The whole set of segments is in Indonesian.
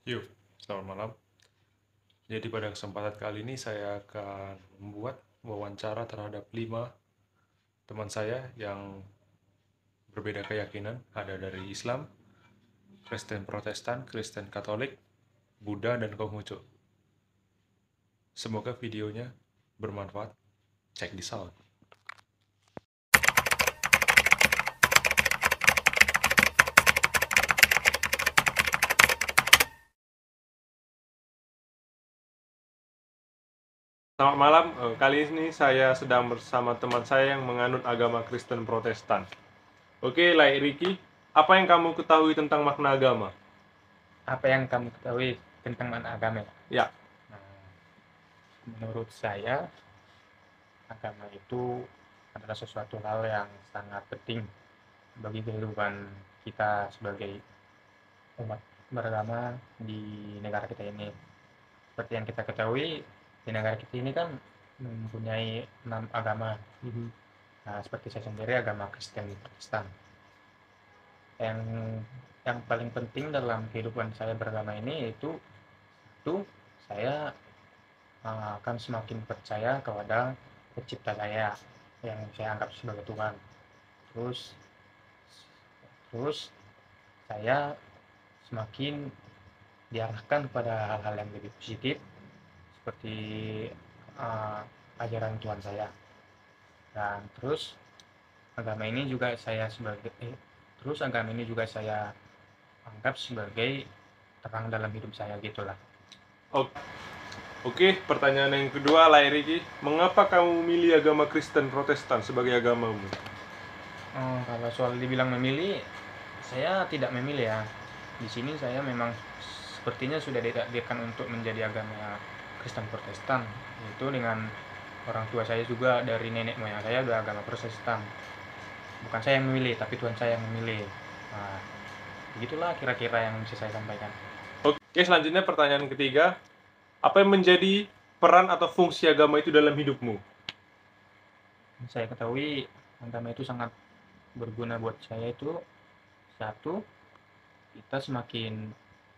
Yuk, selamat malam. Jadi pada kesempatan kali ini saya akan membuat wawancara terhadap 5 teman saya yang berbeda keyakinan. Ada dari Islam, Kristen Protestan, Kristen Katolik, Buddha, dan Konghucu. Semoga videonya bermanfaat. Check this out. Selamat malam, kali ini saya sedang bersama teman saya yang menganut agama Kristen Protestan. Oke, Lai Riki, apa yang kamu ketahui tentang makna agama? Apa yang kamu ketahui tentang makna agama? Ya, Nah, menurut saya, agama itu adalah sesuatu hal yang sangat penting bagi kehidupan kita sebagai umat beragama di negara kita ini. Seperti yang kita ketahui, di negara kita ini kan mempunyai 6 agama. Nah, seperti saya sendiri agama Kristen Protestan. Yang yang paling penting dalam kehidupan saya beragama ini yaitu satu, saya akan semakin percaya kepada pencipta saya yang saya anggap sebagai Tuhan. Terus terus saya semakin diarahkan kepada hal-hal yang lebih positif seperti uh, ajaran Tuhan saya. Dan agama ini juga saya anggap sebagai terang dalam hidup saya gitulah. Oke, pertanyaan yang kedua, Lai Riki, mengapa kamu memilih agama Kristen Protestan sebagai agamamu? Kalau soal dibilang memilih, saya tidak memilih ya. Di sini saya memang sepertinya sudah ditakdirkan untuk menjadi agama Kristen Protestan, yaitu dengan orang tua saya juga dari nenek moyang saya udah agama Protestan. Bukan saya yang memilih, tapi Tuhan saya yang memilih. Nah, begitulah kira-kira yang bisa saya sampaikan. Oke, selanjutnya pertanyaan ketiga, apa yang menjadi peran atau fungsi agama itu dalam hidupmu? Saya ketahui agama itu sangat berguna buat saya itu satu, kita semakin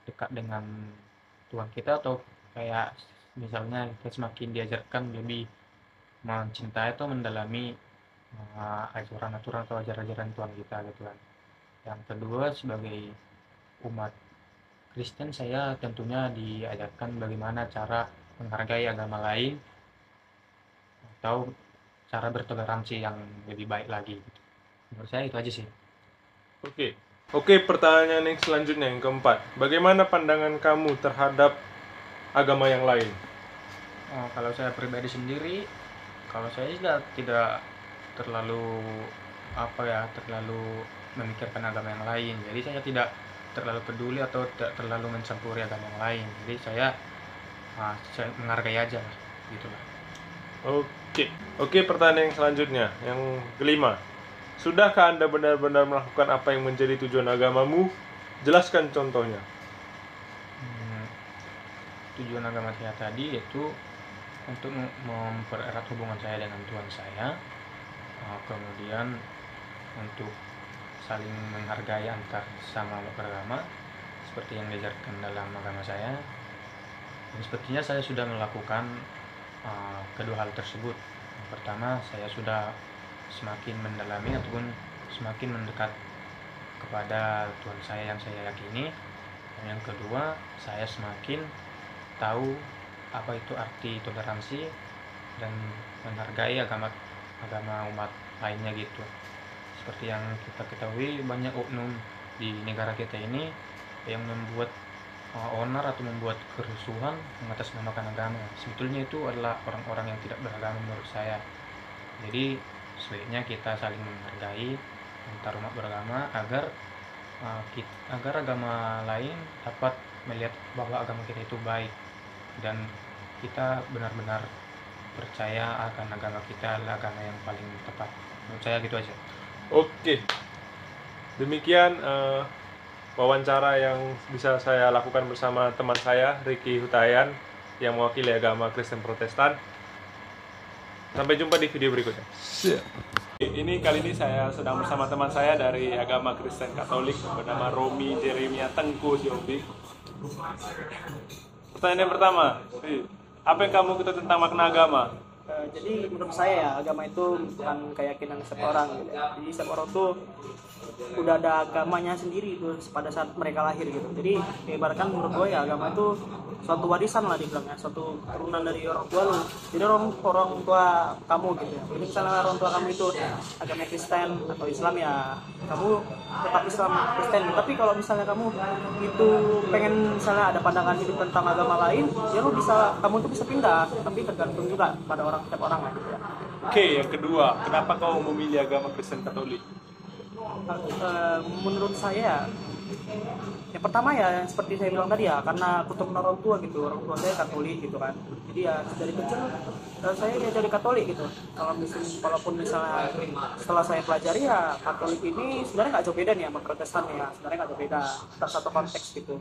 dekat dengan Tuhan kita atau kayak misalnya kita semakin diajarkan lebih mencintai atau mendalami aturan-aturan atau ajaran-ajaran Tuhan kita gitu kan. Yang kedua, sebagai umat Kristen saya tentunya diajarkan bagaimana cara menghargai agama lain atau cara bertoleransi yang lebih baik lagi gitu. Menurut saya itu aja sih. Oke, pertanyaan yang selanjutnya, yang keempat, bagaimana pandangan kamu terhadap agama yang lain? Kalau saya pribadi sendiri, kalau saya tidak terlalu terlalu memikirkan agama yang lain. Jadi saya tidak terlalu peduli atau tidak terlalu mencampuri agama yang lain. Jadi saya menghargai aja lah, gitulah. Oke, pertanyaan yang selanjutnya, yang kelima, sudahkah Anda benar-benar melakukan apa yang menjadi tujuan agamamu? Jelaskan contohnya. Tujuan agama saya tadi yaitu untuk mempererat hubungan saya dengan Tuhan saya, kemudian untuk saling menghargai antar sama beragama seperti yang diajarkan dalam agama saya. Dan sepertinya saya sudah melakukan kedua hal tersebut. Yang pertama, saya sudah semakin mendalami ataupun semakin mendekat kepada Tuhan saya yang saya yakini. Dan yang kedua, saya semakin tahu apa itu arti toleransi dan menghargai agama umat lainnya gitu. Seperti yang kita ketahui, banyak oknum di negara kita ini yang membuat onar atau membuat kerusuhan mengatasnamakan agama. Sebetulnya itu adalah orang-orang yang tidak beragama menurut saya. Jadi sebaiknya kita saling menghargai antar umat beragama agar agama lain dapat melihat bahwa agama kita itu baik dan kita benar-benar percaya akan agama kita adalah agama yang paling tepat. Menurut saya gitu aja. Oke, demikian wawancara yang bisa saya lakukan bersama teman saya, Riki Hutayan, yang mewakili agama Kristen Protestan. Sampai jumpa di video berikutnya. Kali ini saya sedang bersama teman saya dari agama Kristen Katolik bernama Romi Jeremia Tengku Siobi. Pertanyaan yang pertama, apa yang kamu ketahui tentang makna agama? Jadi menurut saya ya agama itu bukan keyakinan setiap orang gitu ya. Jadi setiap orang tuh udah ada agamanya sendiri tuh pada saat mereka lahir gitu. Jadi ibaratkan menurut gue ya agama itu suatu warisan lah dibilangnya, suatu keturunan dari orang tua lu. Jadi orang tua kamu gitu ya. Jadi misalnya orang tua kamu itu agama Kristen atau Islam ya kamu tetap Islam Kristen. Tapi kalau misalnya kamu itu pengen misalnya ada pandangan hidup tentang agama lain, ya lu bisa kamu tuh bisa pindah. Tapi tergantung juga pada orang setiap orang lah gitu ya. Oke, yang kedua, kenapa kau memilih agama Kristen Katolik? Menurut saya yang pertama ya seperti saya bilang tadi ya karena keturunan orang tua gitu, orang tua saya Katolik gitu kan, jadi ya dari kecil saya diajari Katolik gitu. Walaupun misalnya setelah saya pelajari ya Katolik ini sebenarnya nggak jauh beda nih sama Protestan ya, sebenarnya nggak jauh beda dalam satu konteks gitu.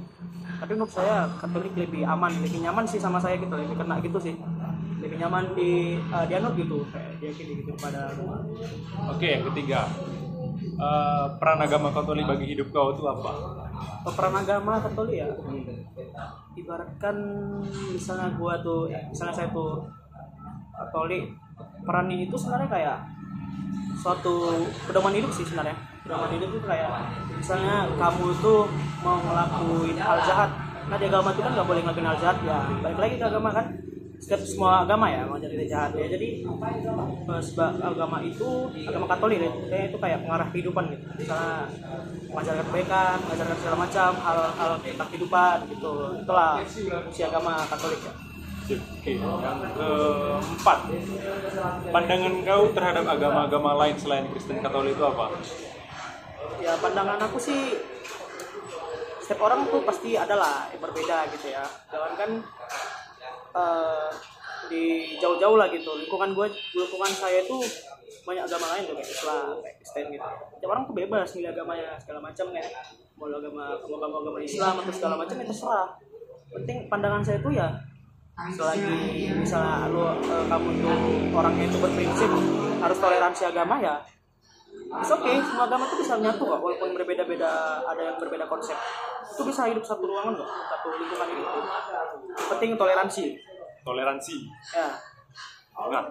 Tapi menurut saya Katolik lebih aman, lebih nyaman sih sama saya gitu, lebih kena gitu sih, lebih nyaman dianut gitu kayak diyakini gitu pada. Oke, yang ketiga, peran agama Katolik bagi hidup kau itu apa? Peran agama Katolik ya ibaratkan misalnya saya tuh Katolik, perannya itu sebenarnya kayak suatu pedoman hidup sih sebenarnya. Pedoman hidup itu kayak misalnya kamu tuh mau ngelakuin hal jahat, nah di agama itu kan nggak boleh ngelakuin hal jahat ya, balik lagi ke agama kan, semua agama ya mau jadi jahat ya. Jadi sebab agama Katolik ya, itu kayak pengarah kehidupan gitu, misalnya mengajarkan kebaikan, mengajarkan segala macam hal-hal tentang kehidupan gitu. Itulah si agama Katolik ya. Oke, yang keempat, pandangan kau terhadap agama-agama lain selain Kristen Katolik itu apa? Ya pandangan aku sih setiap orang tuh pasti adalah yang berbeda gitu ya. Jangan kan di jauh-jauh lah gitu, lingkungan saya itu banyak agama lain tuh kayak Islam, kayak Kristen gitu. Setiap orang tuh bebas milih agamanya segala macam ya, mau agama Islam atau segala macam itu terserah. Penting pandangan saya tuh ya selagi misalnya kamu tuh orangnya itu berprinsip harus toleransi agama ya it's okay, semua agama itu bisa menyatu kok, walaupun berbeda-beda, ada yang berbeda konsep itu bisa hidup satu ruangan kok, satu lingkungan itu. Penting toleransi ya. Nah,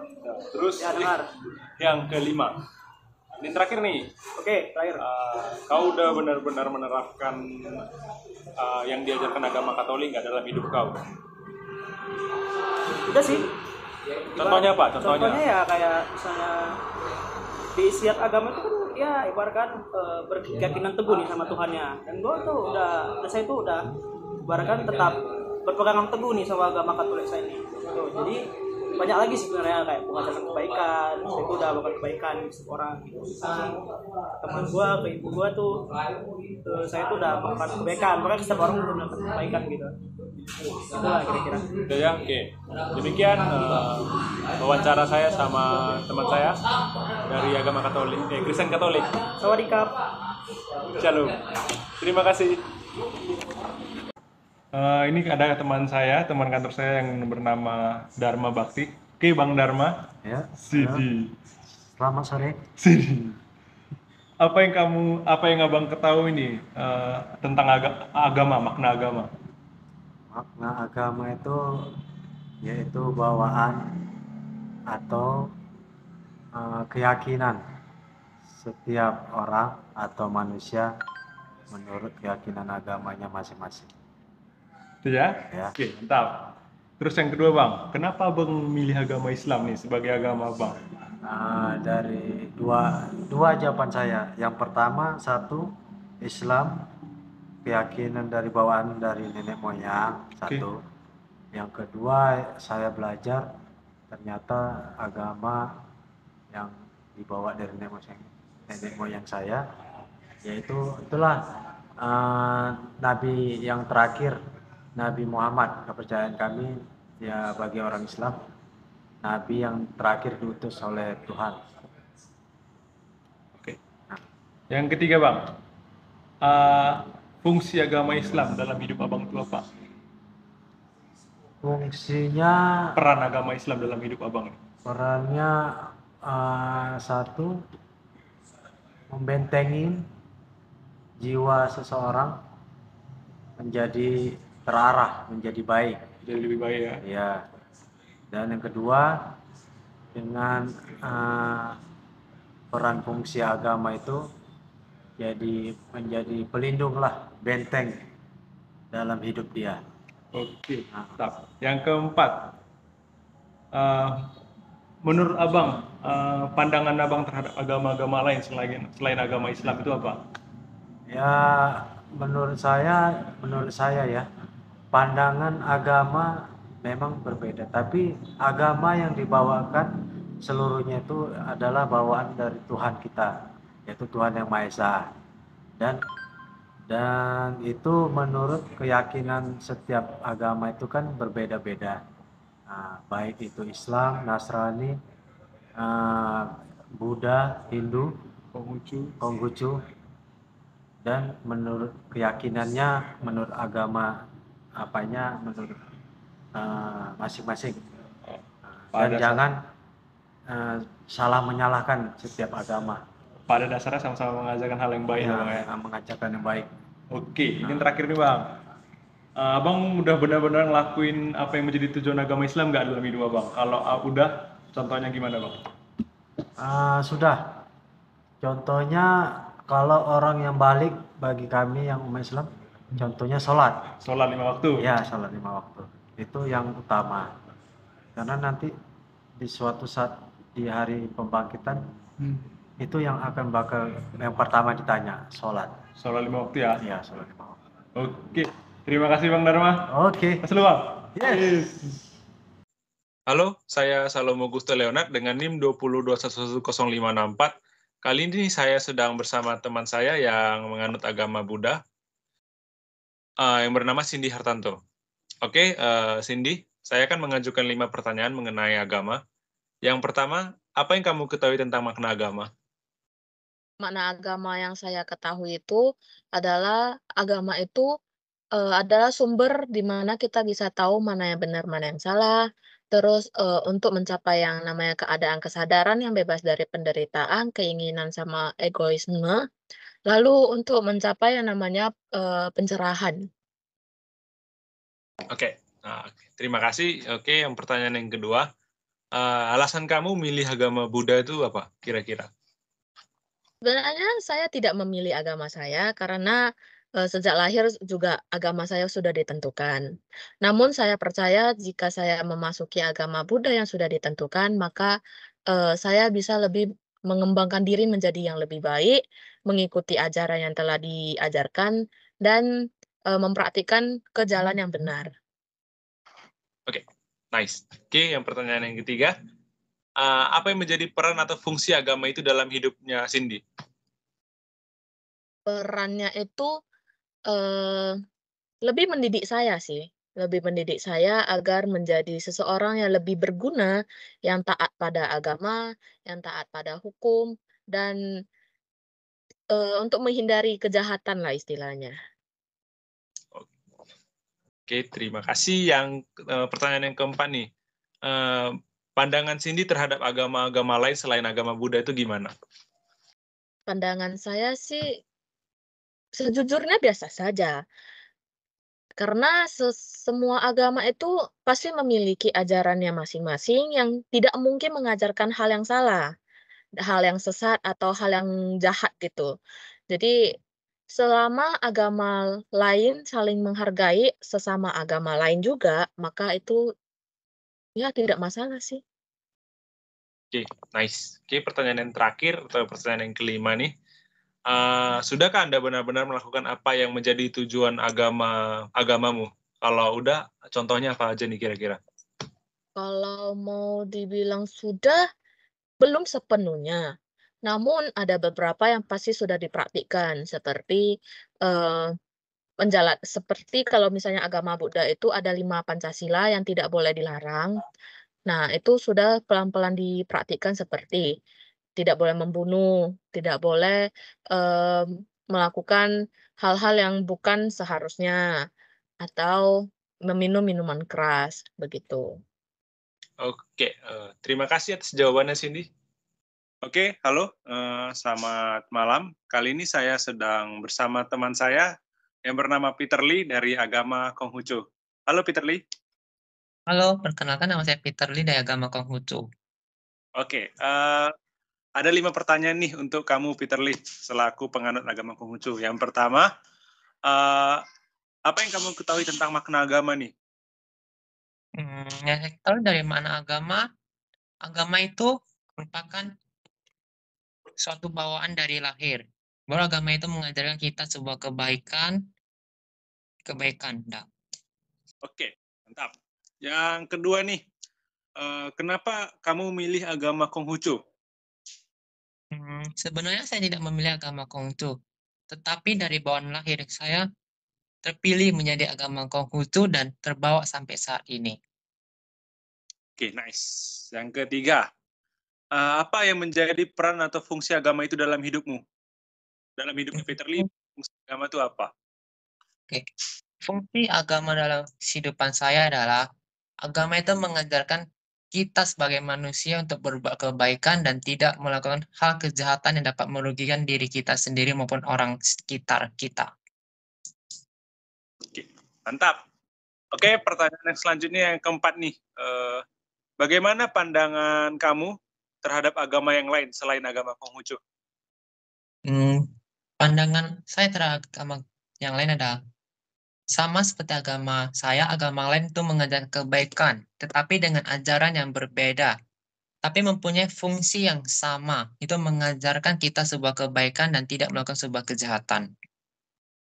terus Ya dengar. yang kelima, ini terakhir nih. Oke, terakhir. Kau udah benar-benar menerapkan yang diajarkan agama Katolik nggak dalam hidup kau? Udah sih. Contohnya apa? Contohnya ya kayak misalnya di siat agama itu kan ya ibaratkan berkeyakinan teguh nih sama Tuhannya. Dan saya tuh udah ibaratkan tetap berpegang teguh nih sama agama Katolik saya ini. Tuh, jadi banyak lagi sebenarnya kayak mengajarkan kebaikan, saya itu udah bakal kebaikan di setiap orang gitu. Teman gua ke ibu gua tuh saya tuh udah melakukan kebaikan, makanya setiap orang udah melakukan kebaikan gitu. Itulah kira-kira. Udah ya, oke. Demikian wawancara saya sama teman saya dari agama Katolik, Kristen Katolik. Sawadikap. Shalom. Terima kasih. Ini ada teman kantor saya yang bernama Dharma Bakti. Oke, Bang Dharma. Ya. Sidi. Selamat sore. Sidi. Apa yang abang ketahui nih tentang agama, makna agama? Makna agama itu yaitu bawaan atau keyakinan setiap orang atau manusia menurut keyakinan agamanya masing-masing. Itu ya? Ya. Oke, mantap. Terus yang kedua, Bang, kenapa Bang memilih agama Islam nih sebagai agama Bang? Dari dua jawaban saya. Yang pertama, satu, Islam, keyakinan dari bawaan dari nenek moyang, satu. Yang kedua, saya belajar ternyata agama yang dibawa dari nenek moyang saya, yaitu itulah Nabi yang terakhir, Nabi Muhammad. Kepercayaan kami ya bagi orang Islam, Nabi yang terakhir diutus oleh Tuhan. Oke. Yang ketiga, Bang, fungsi agama Islam dalam hidup abang itu apa? Fungsinya, Peran agama Islam dalam hidup abang. perannya satu, membentengin jiwa seseorang menjadi terarah, menjadi baik. Jadi lebih baik ya. Ya. Dan yang kedua, dengan peran fungsi agama itu jadi menjadi pelindung lah, benteng dalam hidup dia. Oke, mantap. Yang keempat, menurut abang, pandangan abang terhadap agama-agama lain selain agama Islam itu apa? Ya, menurut saya ya, pandangan agama memang berbeda, tapi agama yang dibawakan seluruhnya itu adalah bawaan dari Tuhan kita, yaitu Tuhan yang Maha Esa. Dan itu menurut keyakinan setiap agama itu kan berbeda-beda. Nah, baik itu Islam, Nasrani, Buddha, Hindu, Konghucu, dan menurut keyakinannya, menurut agama menurut masing-masing. Dan jangan salah menyalahkan setiap agama. Pada dasarnya sama-sama mengajarkan hal yang baik, Bang ya. Mengajarkan yang baik. Oke, ini terakhir nih Bang. Abang udah benar-benar ngelakuin apa yang menjadi tujuan agama Islam nggak dalam hidup Abang? Kalau udah, contohnya gimana Bang? Sudah. Contohnya kalau orang yang balik bagi kami yang umat Islam, contohnya sholat. Sholat 5 waktu? Ya, sholat 5 waktu. Itu yang utama. Karena nanti di suatu saat di hari pembangkitan, itu yang yang pertama ditanya, sholat. Sholat 5 waktu ya? Iya, sholat 5 waktu. Oke, terima kasih Bang Dharma. Oke. Kasih lu Bang. Yes. Halo, saya Salomo Gusto Leonard dengan NIM 20211054. Kali ini saya sedang bersama teman saya yang menganut agama Buddha, yang bernama Cindy Hartanto. Oke, Cindy, saya akan mengajukan 5 pertanyaan mengenai agama. Yang pertama, apa yang kamu ketahui tentang makna agama? Makna agama yang saya ketahui itu adalah agama itu adalah sumber di mana kita bisa tahu mana yang benar, mana yang salah. Terus untuk mencapai yang namanya keadaan kesadaran yang bebas dari penderitaan, keinginan sama egoisme. Lalu untuk mencapai yang namanya pencerahan. Oke, terima kasih. Oke, yang pertanyaan yang kedua, alasan kamu milih agama Buddha itu apa kira-kira? Sebenarnya saya tidak memilih agama saya karena sejak lahir juga agama saya sudah ditentukan. Namun saya percaya jika saya memasuki agama Buddha yang sudah ditentukan, maka saya bisa lebih mengembangkan diri menjadi yang lebih baik, mengikuti ajaran yang telah diajarkan, dan mempraktikkan ke jalan yang benar. Oke, nice. Oke, yang pertanyaan yang ketiga, apa yang menjadi peran atau fungsi agama itu dalam hidupnya Cindy? Perannya itu lebih mendidik saya sih, lebih mendidik saya agar menjadi seseorang yang lebih berguna, yang taat pada agama, yang taat pada hukum, dan untuk menghindari kejahatan lah istilahnya. Oke, terima kasih. Yang pertanyaan yang keempat nih, pandangan Cindy terhadap agama-agama lain selain agama Buddha itu gimana? Pandangan saya sih sejujurnya biasa saja. Karena semua agama itu pasti memiliki ajarannya masing-masing yang tidak mungkin mengajarkan hal yang salah, hal yang sesat atau hal yang jahat gitu. Jadi selama agama lain saling menghargai sesama agama lain juga, maka itu ya tidak masalah sih. Oke, nice. Oke, pertanyaan yang terakhir atau pertanyaan yang kelima nih. Sudahkah Anda benar-benar melakukan apa yang menjadi tujuan agamamu? Kalau udah, contohnya apa aja nih kira-kira? Kalau mau dibilang sudah, belum sepenuhnya. Namun ada beberapa yang pasti sudah dipraktikkan seperti seperti kalau misalnya agama Buddha itu ada 5 Pancasila yang tidak boleh dilarang. Nah, itu sudah pelan-pelan dipraktikkan seperti tidak boleh membunuh, tidak boleh melakukan hal-hal yang bukan seharusnya, atau meminum minuman keras, begitu. Oke, terima kasih atas jawabannya, Cindy. Oke, halo, selamat malam. Kali ini saya sedang bersama teman saya, yang bernama Peter Lee dari agama Konghucu. Halo Peter Lee. Halo, perkenalkan nama saya Peter Lee dari agama Konghucu. Oke, ada 5 pertanyaan nih untuk kamu Peter Lee selaku penganut agama Konghucu. Yang pertama, apa yang kamu ketahui tentang makna agama nih? Yang saya tahu dari mana agama itu merupakan suatu bawaan dari lahir. Bahwa agama itu mengajarkan kita sebuah kebaikan. Dah. Oke, mantap. Yang kedua nih, kenapa kamu milih agama Konghucu? Sebenarnya saya tidak memilih agama Konghucu, tetapi dari bawaan lahir saya terpilih menjadi agama Konghucu dan terbawa sampai saat ini. Oke, nice. Yang ketiga, apa yang menjadi peran atau fungsi agama itu dalam hidupmu? Dalam hidupnya Peter Lee, fungsi agama itu apa? Oke. Fungsi agama dalam kehidupan saya adalah agama itu mengajarkan kita sebagai manusia untuk berbuat kebaikan dan tidak melakukan hal kejahatan yang dapat merugikan diri kita sendiri maupun orang sekitar kita. Oke, mantap. Oke, pertanyaan yang selanjutnya yang keempat nih. Bagaimana pandangan kamu terhadap agama yang lain selain agama Konghucu? Pandangan saya terhadap agama yang lain adalah sama seperti agama saya, agama lain itu mengajarkan kebaikan, tetapi dengan ajaran yang berbeda. Tapi mempunyai fungsi yang sama, itu mengajarkan kita sebuah kebaikan dan tidak melakukan sebuah kejahatan.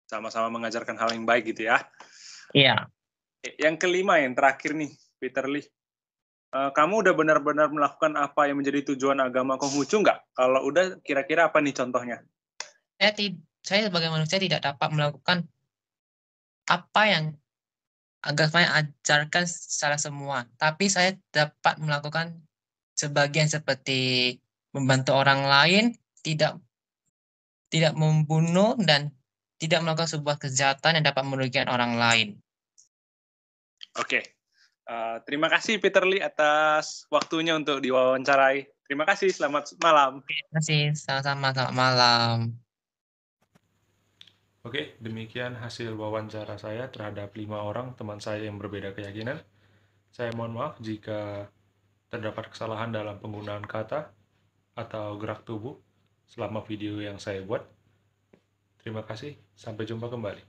Sama-sama mengajarkan hal yang baik gitu ya. Iya. Yang kelima, yang terakhir nih, Peter Lee. Kamu udah benar-benar melakukan apa yang menjadi tujuan agama Konghucu nggak? Kalau udah, kira-kira apa nih contohnya? Saya sebagai manusia tidak dapat melakukan apa yang agama ajarkan secara semua, tapi saya dapat melakukan sebagian seperti membantu orang lain, tidak membunuh, dan tidak melakukan sebuah kejahatan yang dapat merugikan orang lain. Oke. Terima kasih Peter Lee atas waktunya untuk diwawancarai. Terima kasih, selamat malam. Terima kasih, sama-sama, selamat malam. Oke, demikian hasil wawancara saya terhadap 5 orang teman saya yang berbeda keyakinan. Saya mohon maaf jika terdapat kesalahan dalam penggunaan kata atau gerak tubuh selama video yang saya buat. Terima kasih, sampai jumpa kembali.